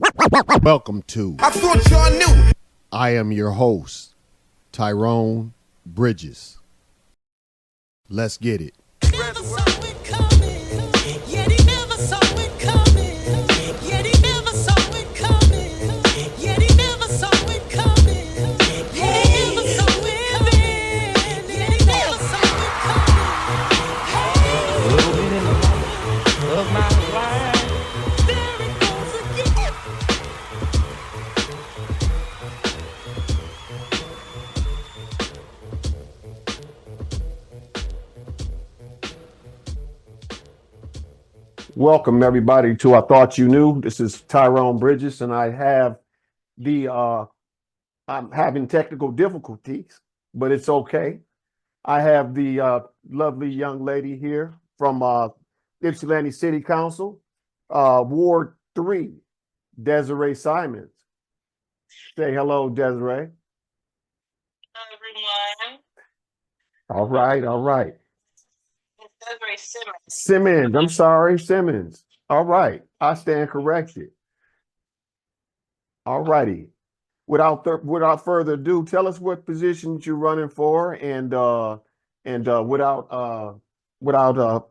Welcome to I thought y'all knew. I am your host, Tyrone Bridges. Let's get it. Never saw it coming. Yet he never saw it coming. Yet he never saw it coming. Yet he never saw it coming. Yet he never saw it coming. Yet he never saw it coming. A little bit in the light of my life. There it goes again. Welcome everybody to I Thought You Knew. This is Tyrone Bridges, and I have I'm having technical difficulties, but it's okay. I have the lovely young lady here from Ypsilanti City Council, Ward 3, Desirae Simmons. Say hello, Desirae. Everyone. All right. It's Desirae Simmons. Simmons, I'm sorry, Simmons. All right, I stand corrected. All righty. Without further ado, tell us what positions you're running for, and without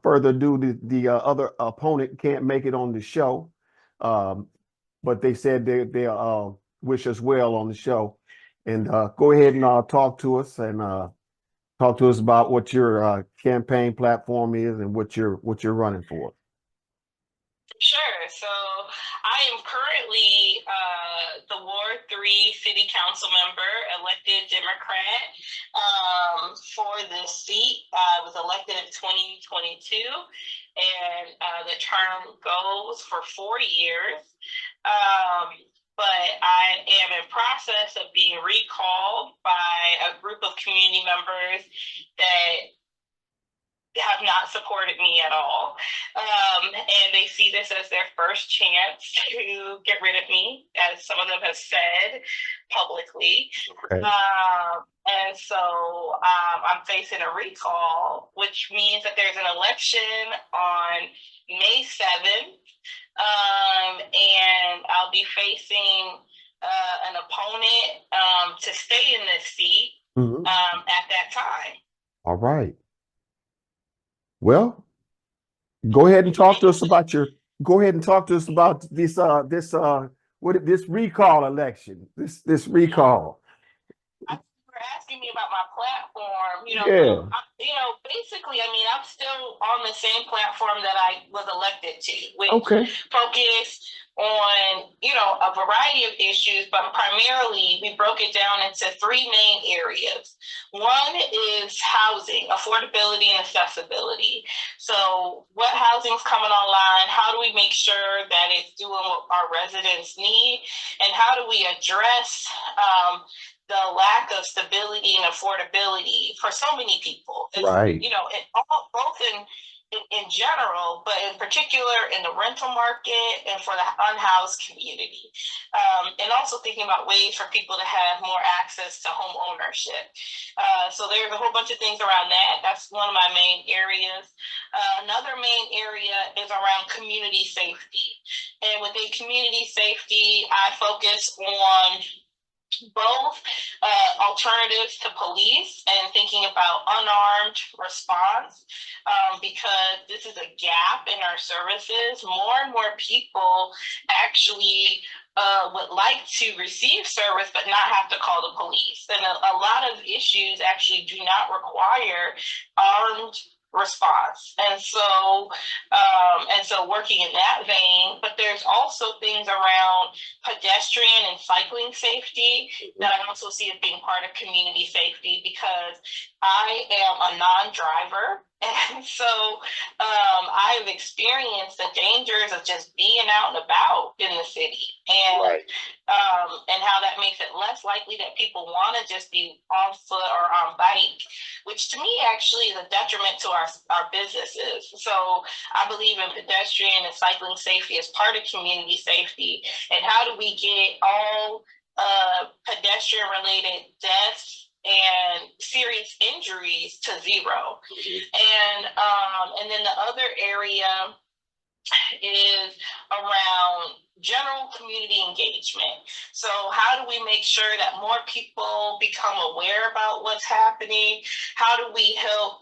further ado, the other opponent can't make it on the show, but they said they wish us well on the show, and go ahead and talk to us about what your campaign platform is and what you're running for. Sure. So I am currently the Ward 3 City Council member, elected Democrat for this seat. I was elected in 2022, and the term goes for 4 years. But I am in process of being recalled by a group of community members that have not supported me at all. And they see this as their first chance to get rid of me, as some of them have said publicly. Okay. And so I'm facing a recall, which means that there's an election on May 7th. And I'll be facing an opponent to stay in this seat at that time. All right. Well, go ahead and talk to us about this recall election. This recall. You're asking me about my platform, Yeah. Basically, I'm still on the same platform that I was elected to, which Okay. focused on, a variety of issues, but primarily we broke it down into three main areas. One is housing, affordability and accessibility. So what housing's coming online? How do we make sure that it's doing what our residents need? And how do we address the lack of stability and affordability for so many people? Right. Both in general, but in particular in the rental market and for the unhoused community. And also thinking about ways for people to have more access to home ownership. So there's a whole bunch of things around that. That's one of my main areas. Another main area is around community safety. And within community safety, I focus on both alternatives to police and thinking about unarmed response, because this is a gap in our services. More and more people actually would like to receive service but not have to call the police. And a lot of issues actually do not require armed response. And so working in that vein, but there's also things around pedestrian and cycling safety that I also see as being part of community safety, because I am a non-driver. And so I've experienced the dangers of just being out and about in the city, and how that makes it less likely that people want to just be on foot or on bike, which to me actually is a detriment to our businesses. So I believe in pedestrian and cycling safety as part of community safety. And how do we get all pedestrian related deaths and serious injuries to zero? And then the other area is around general community engagement. So how do we make sure that more people become aware about what's happening? How do we help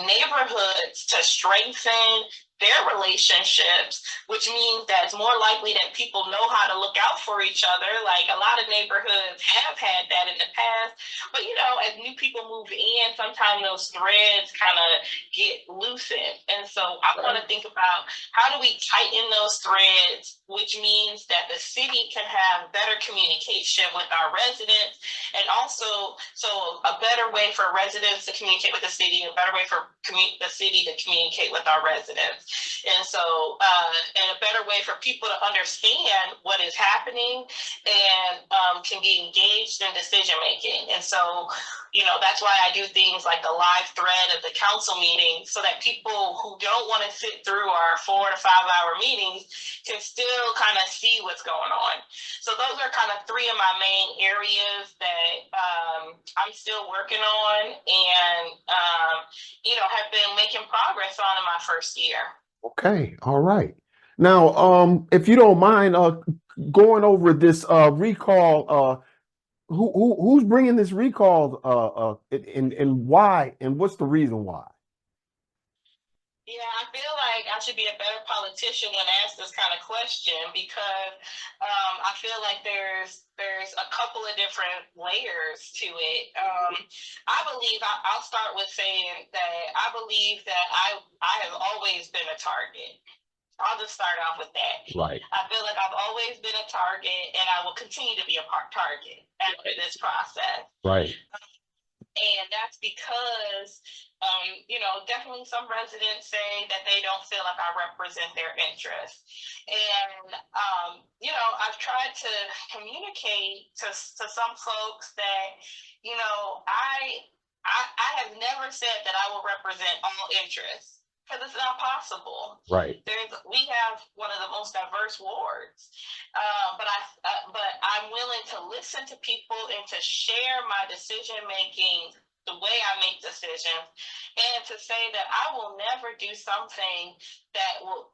neighborhoods to strengthen their relationships, which means that it's more likely that people know how to look out for each other. Like a lot of neighborhoods have had that in the past, but as new people move in, sometimes those threads kind of get loosened. And so I want to think about how do we tighten those threads, which means that the city can have better communication with our residents, and also so a better way for residents to communicate with the city, a better way for the city to communicate with our residents. And so, and a better way for people to understand what is happening and can be engaged in decision making. And so, that's why I do things like the live thread of the council meeting, so that people who don't want to sit through our 4 to 5 hour meetings can still kind of see what's going on. So those are kind of three of my main areas that I'm still working on and, have been making progress on in my first year. Okay, all right. Now, if you don't mind, going over this recall, who's bringing this recall, and why, and what's the reason why? Yeah, I feel like I should be a better politician when asked this kind of question, because I feel like there's a couple of different layers to it. I believe I'll start with saying that I believe that I have always been a target. I'll just start off with that. Right. I feel like I've always been a target, and I will continue to be a target after this process. Right. And that's because, definitely some residents say that they don't feel like I represent their interests. And, I've tried to communicate to some folks that, I have never said that I will represent all interests, because it's not possible. Right. We have one of the most diverse wards, but I'm willing to listen to people and to share my decision making, the way I make decisions, and to say that I will never do something that will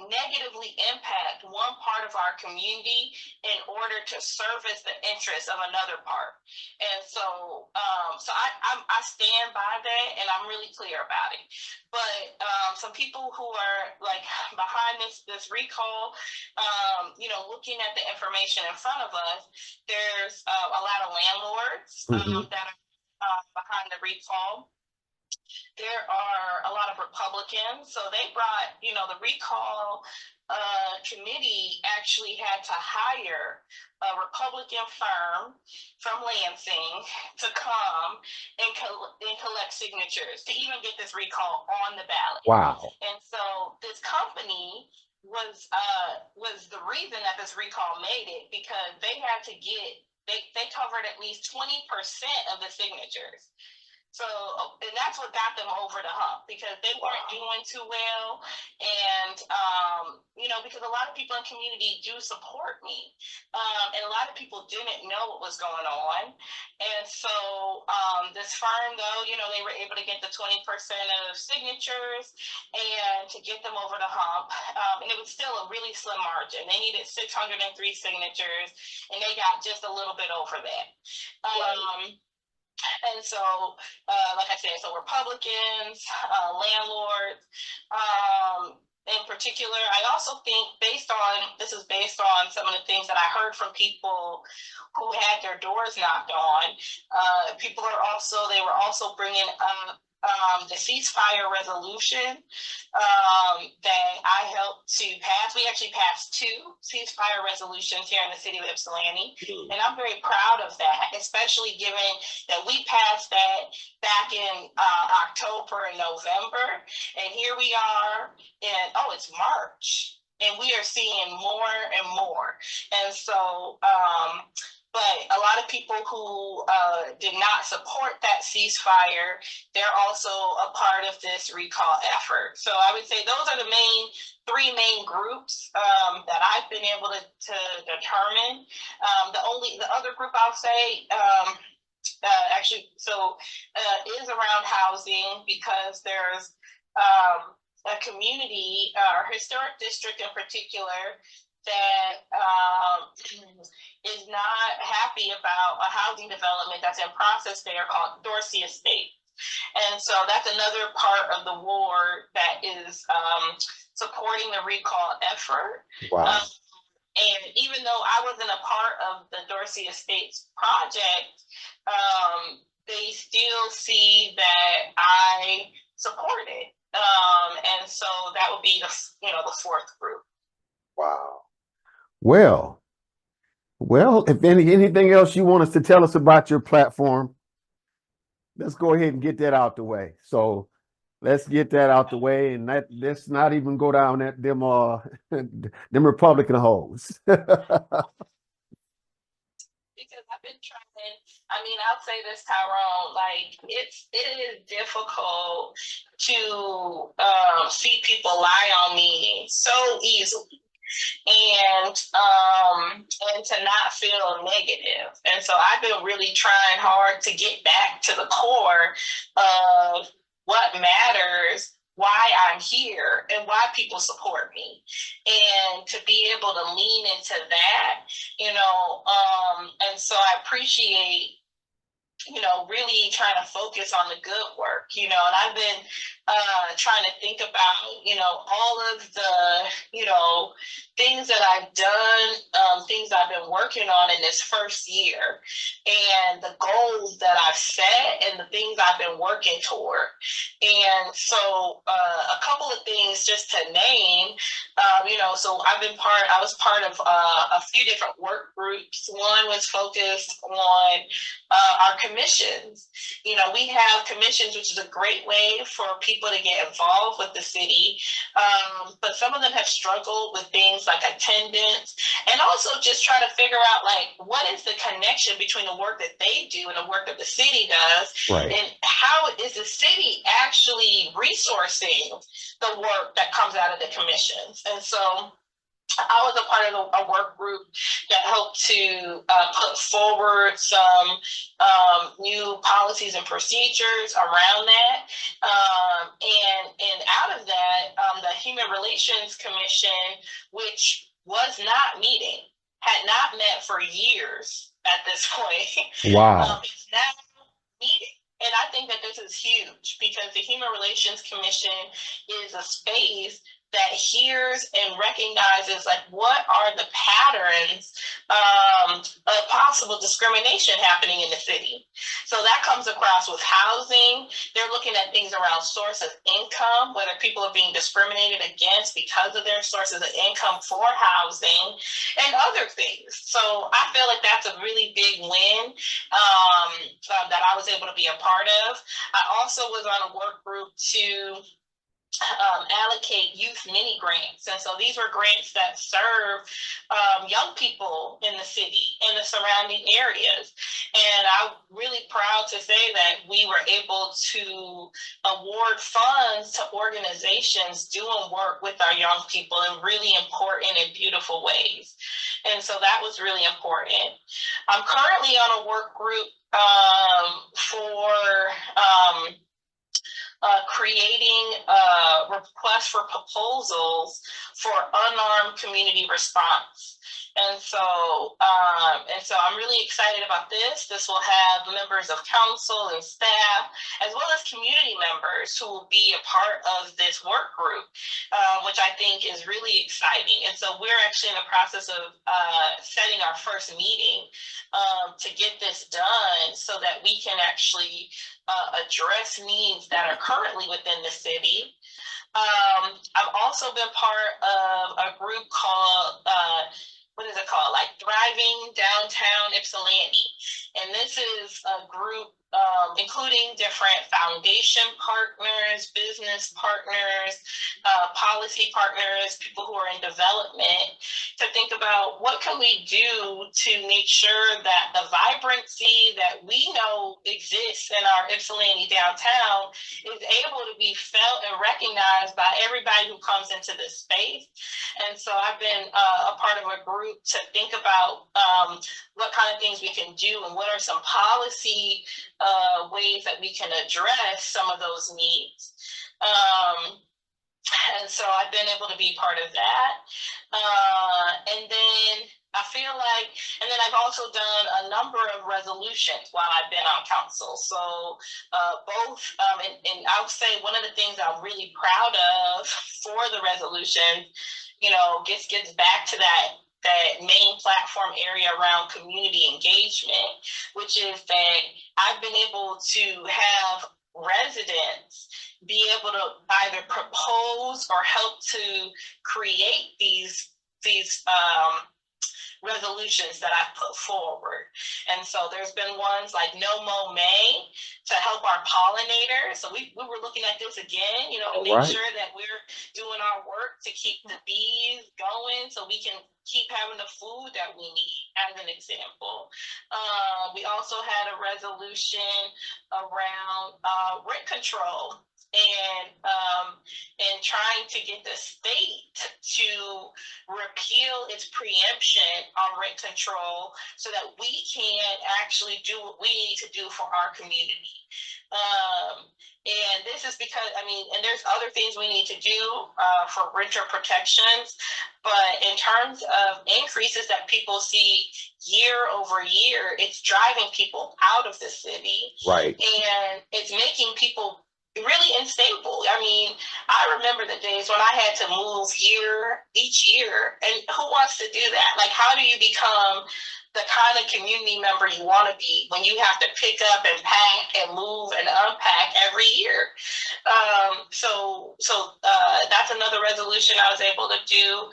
negatively impact one part of our community in order to service the interests of another part. And so, I stand by that, and I'm really clear about it. But some people who are like behind this recall, looking at the information in front of us, there's a lot of landlords that are behind the recall. There are a lot of Republicans, so they brought, the recall committee actually had to hire a Republican firm from Lansing to come and collect signatures to even get this recall on the ballot. Wow. And so this company was the reason that this recall made it, because they had to they covered at least 20% of the signatures. So, and that's what got them over the hump, because they weren't doing too well. And, because a lot of people in the community do support me. And a lot of people didn't know what was going on. And so this firm, though, they were able to get the 20% of signatures and to get them over the hump. And it was still a really slim margin. They needed 603 signatures, and they got just a little bit over that. And so, like I said, so Republicans, landlords, in particular, I also think this is based on some of the things that I heard from people who had their doors knocked on. They were also bringing up the ceasefire resolution that I helped to pass. We actually passed 2 ceasefire resolutions here in the city of Ypsilanti, and I'm very proud of that, especially given that we passed that back in October and November, and here we are it's March, and we are seeing more and more. And so, but a lot of people who did not support that ceasefire, they're also a part of this recall effort. So I would say those are the 3 main groups that I've been able to determine. The other group I'll say is around housing, because there's a community or historic district in particular that is not happy about a housing development that's in process there called Dorsey Estate. And so that's another part of the ward that is supporting the recall effort. Wow. And even though I wasn't a part of the Dorsey Estates project, they still see that I support it. And so that would be the fourth group. Wow. Well, if anything else you want us to tell us about your platform, let's go ahead and get that out the way. So let's get that out the way, and let's not even go down at them them Republican holes. Because I've been trying, I'll say this, Tyrone, like it is difficult to see people lie on me so easily and to not feel negative. And so I've been really trying hard to get back to the core of what matters, why I'm here, and why people support me, and to be able to lean into that, and so I appreciate really trying to focus on the good work, and I've been trying to think about, all of the, things that I've done, things I've been working on in this first year, and the goals that I've set and the things I've been working toward. And so a couple of things just to name, so I was part of a few different work groups. One was focused on our commissions. We have commissions, which is a great way for people to get involved with the city. But some of them have struggled with things like attendance, and also just try to figure out what is the connection between the work that they do and the work that the city does, Right. and how is the city actually resourcing the work that comes out of the commissions. And so I was a part of a work group that helped to put forward some new policies and procedures around that. And out of that, the Human Relations Commission, which was not meeting, had not met for years at this point. Wow. It's now meeting. And I think that this is huge because the Human Relations Commission is a space that hears and recognizes what are the patterns of possible discrimination happening in the city. So that comes across with housing. They're looking at things around source of income, whether people are being discriminated against because of their sources of income for housing, and other things. So I feel like that's a really big win that I was able to be a part of. I also was on a work group to allocate youth mini grants. And so these were grants that serve young people in the city and the surrounding areas. And I'm really proud to say that we were able to award funds to organizations doing work with our young people in really important and beautiful ways. And so that was really important. I'm currently on a work group for creating requests for proposals for unarmed community response. And so I'm really excited about this. This will have members of council and staff, as well as community members who will be a part of this work group, which I think is really exciting. And so we're actually in the process of setting our first meeting to get this done so that we can actually address needs that are currently within the city. I've also been part of a group called Thriving Downtown Ypsilanti. And this is a group including different foundation partners, business partners, policy partners, people who are in development, to think about what can we do to make sure that the vibrancy that we know exists in our Ypsilanti downtown is able to be felt and recognized by everybody who comes into this space. And so I've been a part of a group to think about what kind of things we can do and what are some policy ways that we can address some of those needs. And so I've been able to be part of that. And then I feel like, and then I've also done a number of resolutions while I've been on council. So both, and I would say one of the things I'm really proud of for the resolution, gets back to that main platform area around community engagement, which is that I've been able to have residents be able to either propose or help to create these resolutions that I've put forward. And so there's been ones like No Mow May to help our pollinators. So we were looking at this again, to make sure that we're doing our work to keep the bees going so we can keep having the food that we need, as an example. We also had a resolution around rent control and trying to get the state to repeal its preemption on rent control so that we can actually do what we need to do for our community. And this is because, and there's other things we need to do for renter protections, but in terms of increases that people see year over year, it's driving people out of the city. Right. And it's making people really unstable. I remember the days when I had to move each year, and who wants to do that? Like, how do you become the kind of community member you want to be when you have to pick up and pack and move and unpack every year? So that's another resolution I was able to do.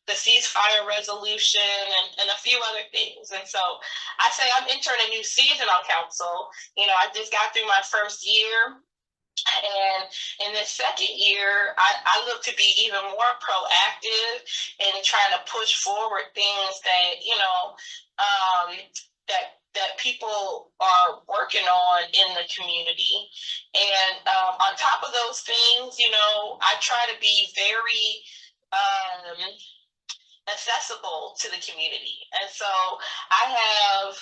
The ceasefire resolution and a few other things. And so I say I'm entering a new season on council. I just got through my first year. And in the second year, I look to be even more proactive in trying to push forward things that, that people are working on in the community. And on top of those things, I try to be very accessible to the community. And so I have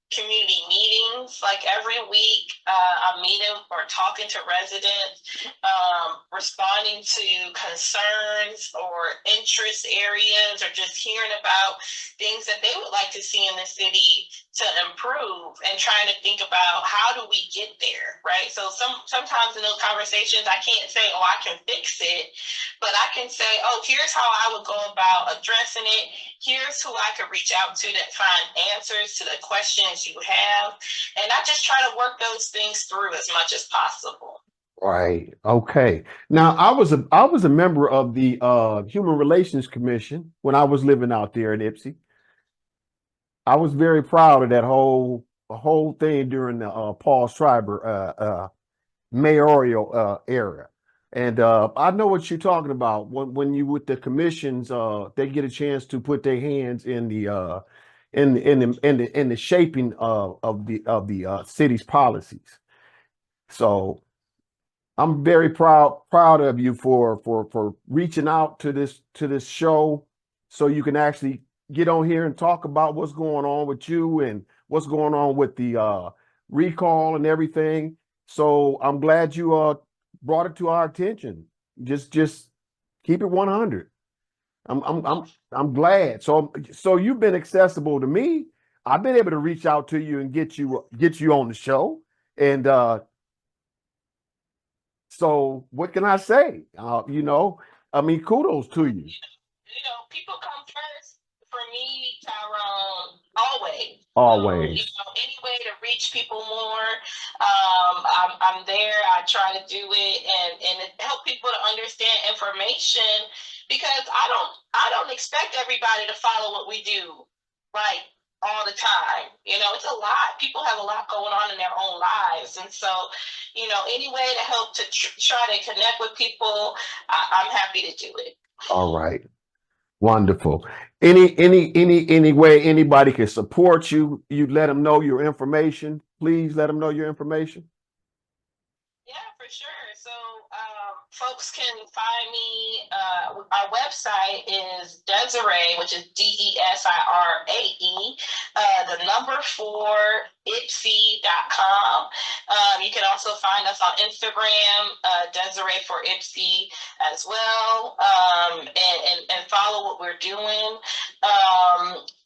community meetings like every week. I'm meeting or talking to residents, responding to concerns or interest areas, or just hearing about things that they would like to see in the city to improve, and trying to think about how do we get there, right? So sometimes in those conversations, I can't say, oh, I can fix it, but I can say, oh, here's how I would go about addressing it. Here's who I could reach out to find answers to the questions you have. And I just try to work those things through as much as possible. Right. Okay. Now, I was a member of the Human Relations Commission when I was living out there in Ypsi. I was very proud of that whole thing during the Paul Schreiber mayoral era. And I know what you're talking about when you with the commissions, they get a chance to put their hands in the in the shaping of the city's policies. So I'm very proud of you for reaching out to this show, so you can actually get on here and talk about what's going on with you and what's going on with the recall and everything. So I'm glad you brought it to our attention. Just keep it 100. I'm glad. So you've been accessible to me. I've been able to reach out to you and get you on the show. And so what can I say? Kudos to you. People come first for me, Tyrone, always. Always. Any way to reach people more, I'm there. I try to do it and help people to understand information, because I don't expect everybody to follow what we do, right, all the time. It's a lot. People have a lot going on in their own lives. And so, any way to help to try to connect with people, I'm happy to do it. All right. Wonderful. Any way anybody can support you, you let them know your information. Please let them know your information. Yeah, for sure. So folks can find me. Our website is Desirae, which is Desirae, the number 4 Ipsy.com. You can also find us on Instagram, Desirae for Ipsy as well, and follow what we're doing.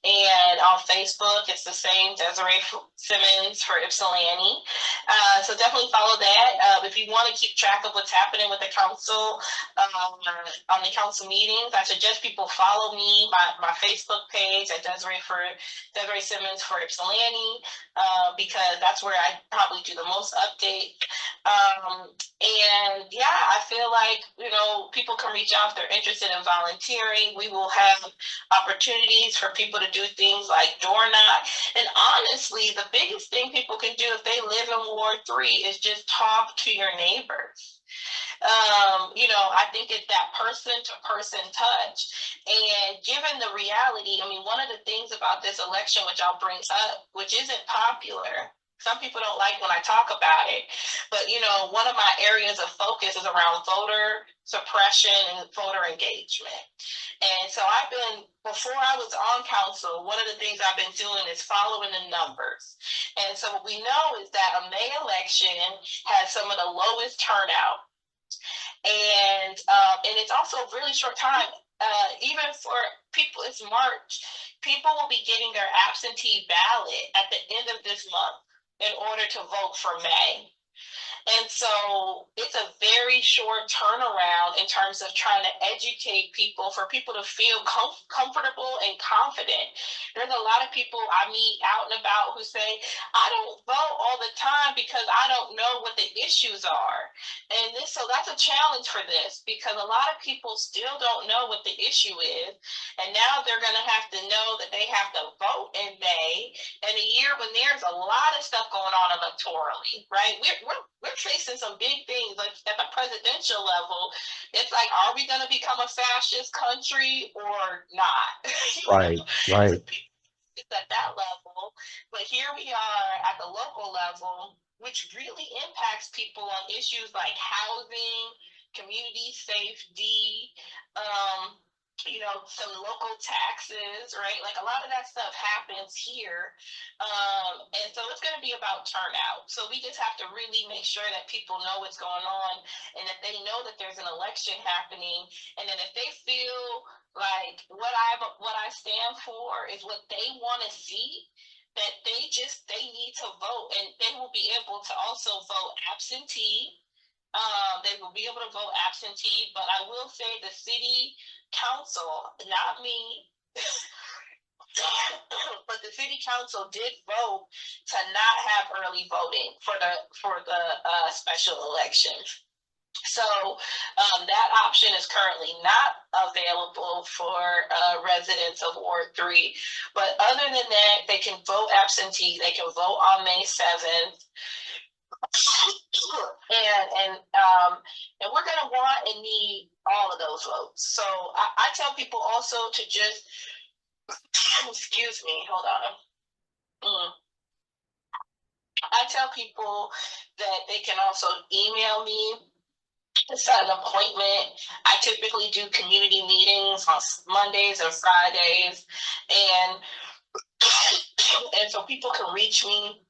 And on Facebook, it's the same, Desirae Simmons for Ypsilanti. So definitely follow that. If you want to keep track of what's happening with the council on the council meetings, I suggest people follow me, my Facebook page at Desirae Simmons for Ypsilanti, because that's where I probably do the most update. And yeah, I feel like, people can reach out if they're interested in volunteering. We will have opportunities for people to do things like door knock. And honestly, the biggest thing people can do if they live in Ward 3 is just talk to your neighbors. I think it's that person to person touch. And given the reality, one of the things about this election, which I'll bring up, which isn't popular, some people don't like when I talk about it, but one of my areas of focus is around voter suppression and voter engagement. And so before I was on council, one of the things I've been doing is following the numbers. And so what we know is that a May election has some of the lowest turnout. And it's also a really short time. Even for people, it's March. People will be getting their absentee ballot at the end of this month in order to vote for May. And so it's a very short turnaround in terms of trying to educate people, for people to feel comfortable and confident. There's a lot of people I meet out and about who say, I don't vote all the time because I don't know what the issues are. And so that's a challenge for this, because a lot of people still don't know what the issue is. And now they're going to have to know that they have to vote in May, in a year when there's a lot of stuff going on electorally, right? We're facing some big things, like at the presidential level. It's like, are we going to become a fascist country or not? Right, right. It's at that level, but here we are at the local level, which really impacts people on issues like housing, community safety, some local taxes, right? Like a lot of that stuff happens here. And so it's going to be about turnout. So we just have to really make sure that people know what's going on, and that they know that there's an election happening. And then if they feel like what I stand for is what they want to see, that they need to vote, and they will be able to also vote absentee. They will be able to vote absentee, but I will say the city council, not me, but the city council did vote to not have early voting for the special election. So that option is currently not available for residents of Ward 3. But other than that, they can vote absentee. They can vote on May 7th. And we're going to want and need all of those votes. So I tell people also to just, excuse me, hold on. I tell people that they can also email me to set an appointment. I typically do community meetings on Mondays and Fridays, and so people can reach me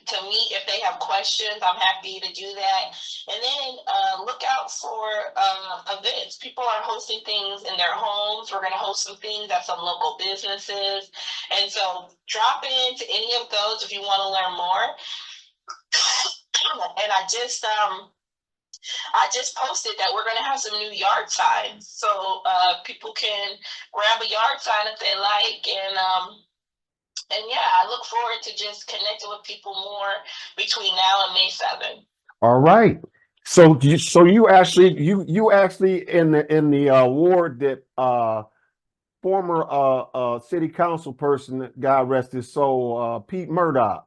to meet if they have questions. I'm happy to do that. And then look out for events. People are hosting things in their homes. We're going to host some things at some local businesses. And so drop into any of those if you want to learn more. And I just posted that we're going to have some new yard signs. So people can grab a yard sign if they like. And yeah, I look forward to just connecting with people more between now and May 7th. All right. So you actually in the ward that former city council person, God rest his soul, Pete Murdoch,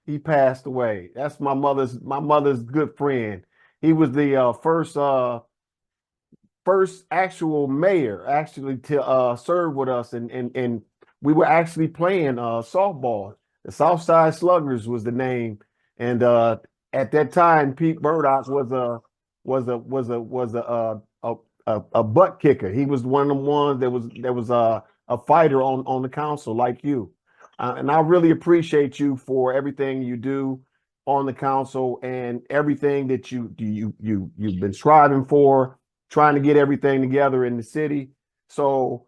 he passed away. That's my mother's good friend. He was the first actual mayor actually to serve with us, and we were actually playing softball. The Southside Sluggers was the name, and at that time, Pete Murdoch was a butt kicker. He was one of them ones that was a fighter on the council like you. And I really appreciate you for everything you do on the council and everything that you've been striving for, trying to get everything together in the city. So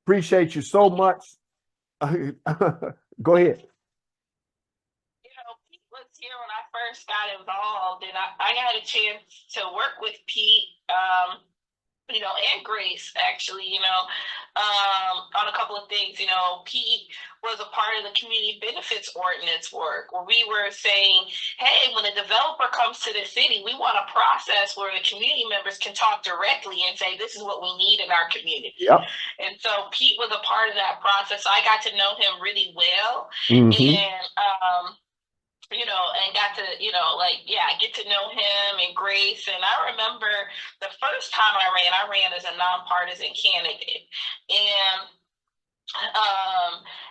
appreciate you so much. Go ahead. Pete was here when I first got involved, and I had a chance to work with Pete, and Grace actually, on a couple of things. Pete was a part of the community benefits ordinance work where we were saying, hey, when a developer comes to the city, we want a process where the community members can talk directly and say, this is what we need in our community. Yep. And so Pete was a part of that process. So I got to know him really well. Mhm. And and got to, get to know him and Grace. And I remember the first time I ran as a nonpartisan candidate.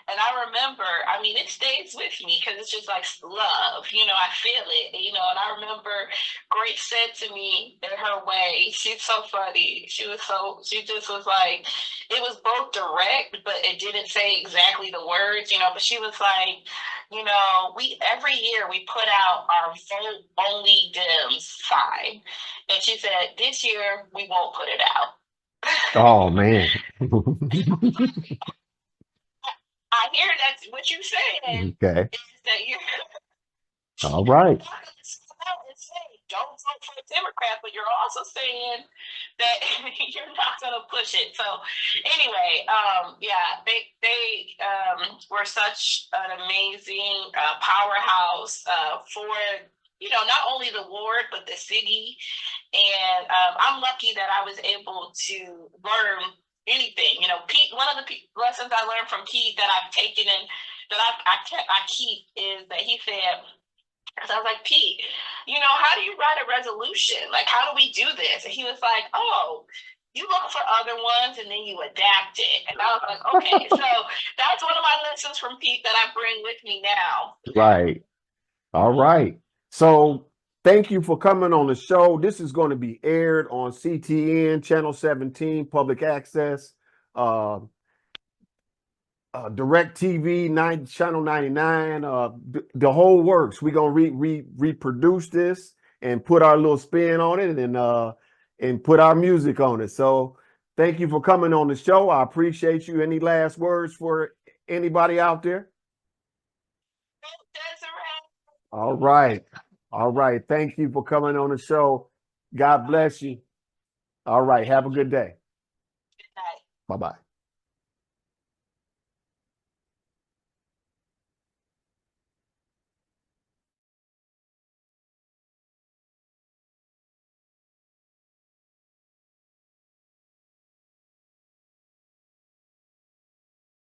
And I remember, it stays with me because it's just like love, I feel it, and I remember Grace said to me in her way, she's so funny. She just was like, it was both direct, but it didn't say exactly the words, but she was like, every year we put out our vote only Dems sign. And she said, this year we won't put it out. Oh man. I hear that's what you're saying. Okay. Is that you're All right. not going to come out and say, don't vote for a Democrat, but you're also saying that you're not going to push it. So anyway, they were such an amazing powerhouse for, not only the ward, but the city. And I'm lucky that I was able to learn anything. Pete, one of the lessons I learned from Pete that I've taken and that I keep is that he said, because I was like, Pete, how do you write a resolution? Like, how do we do this? And he was like, oh, you look for other ones and then you adapt it. And I was like, okay. So that's one of my lessons from Pete that I bring with me now. Right. All right. So thank you for coming on the show. This is going to be aired on CTN Channel 17 Public Access, Direct TV, Channel 99, the whole works. We're gonna reproduce this and put our little spin on it and put our music on it. So thank you for coming on the show. I appreciate you. Any last words for anybody out there? Desirae. All right. All right. Thank you for coming on the show. God bless you. All right. Have a good day. Good night. Bye-bye.